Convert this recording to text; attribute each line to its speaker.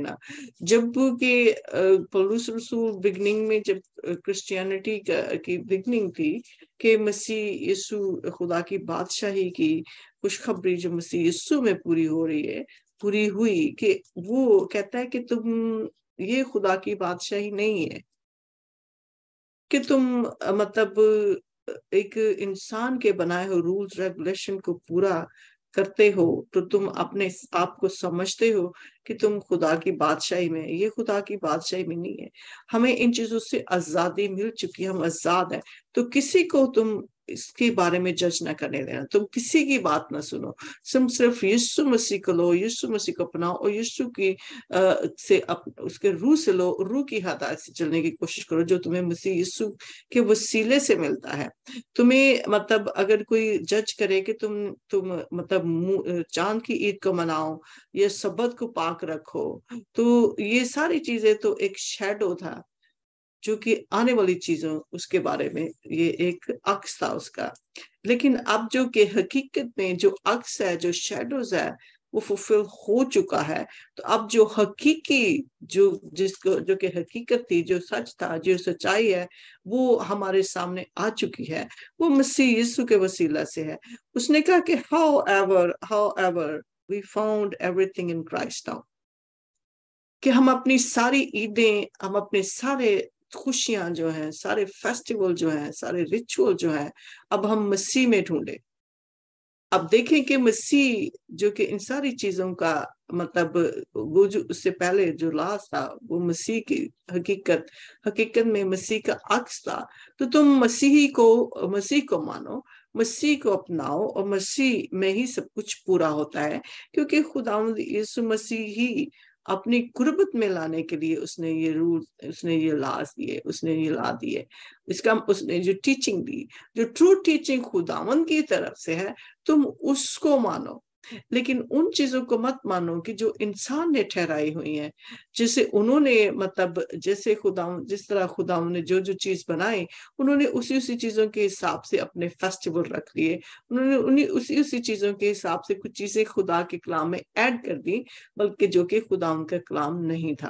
Speaker 1: دیکھنا، جب کہ پولس رسول بگننگ میں جب کرسچینٹی کی بگننگ تھی کہ مسیح یسو خدا کی بادشاہی کی خوشخبری جو مسیح یسو میں پوری ہو رہی ہے، پوری ہوئی، کہ وہ کہتا ہے کہ تم یہ خدا کی بادشاہی نہیں ہے کہ تم مطلب ایک انسان کے بنائے ہوئے رولز ریگولیشن کو پورا کرتے ہو تو تم اپنے آپ کو سمجھتے ہو کہ تم خدا کی بادشاہی میں، یہ خدا کی بادشاہی میں نہیں ہے۔ ہمیں ان چیزوں سے آزادی مل چکی ہے، ہم آزاد ہیں، تو کسی کو تم اس کے بارے میں جج نہ کرنے دینا، تم کسی کی بات نہ سنو، تم صرف یسوع مسیح کو لو، یسوع مسیح کو اپناؤ اور یسوع کی سے اس کے روح سے لو، روح کی ہدایت سے چلنے کی کوشش کرو جو تمہیں مسیح یسوع کے وسیلے سے ملتا ہے۔ تمہیں مطلب اگر کوئی جج کرے کہ تم مطلب چاند کی عید کو مناؤ یا سبت کو پاک رکھو، تو یہ ساری چیزیں تو ایک شیڈو تھا جو کہ آنے والی چیزوں اس کے بارے میں یہ ایک عکس تھا اس کا، لیکن اب جو کہ حقیقت میں جو عکس ہے، جو شیڈوز ہے، وہ فلفل ہو چکا ہے۔ تو اب جو حقیقی جو کہ حقیقت تھی، جو سچ تھا، جو سچائی ہے، وہ ہمارے سامنے آ چکی ہے، وہ مسیح یسوع کے وسیلہ سے ہے۔ اس نے کہا کہ however we found everything in Christ now، کہ ہم اپنی ساری عیدیں، ہم اپنے سارے خوشیاں جو ہیں، سارے فیسٹیول جو ہیں، سارے ریچول جو ہیں، اب ہم مسیح میں ڈھونڈے۔ اب دیکھیں کہ مسیح جو کہ ان ساری چیزوں کا مطلب وہ جو اس سے پہلے جو لاس تھا وہ مسیح کی حقیقت میں مسیح کا عکس تھا۔ تو تم مسیح کو مانو، مسیح کو اپناؤ، اور مسیح میں ہی سب کچھ پورا ہوتا ہے، کیونکہ خداوند یسوع مسیح ہی اپنی قربت میں لانے کے لیے اس نے یہ رول، اس نے یہ لاز دیے، اس نے یہ لا دیے، اس نے جو ٹیچنگ دی، جو ٹرو ٹیچنگ خداوند کی طرف سے ہے، تم اس کو مانو، لیکن ان چیزوں کو مت مانو کہ جو انسان نے ٹھہرائی ہوئی ہیں، جسے انہوں نے مطلب جس طرح خداوند نے جو چیز بنائی، انہوں نے اسی چیزوں کے حساب سے اپنے فیسٹیول رکھ لیے، انہوں نے اسی چیزوں کے حساب سے کچھ چیزیں خدا کے کلام میں ایڈ کر دی، بلکہ جو کہ خداوند کا کلام نہیں تھا۔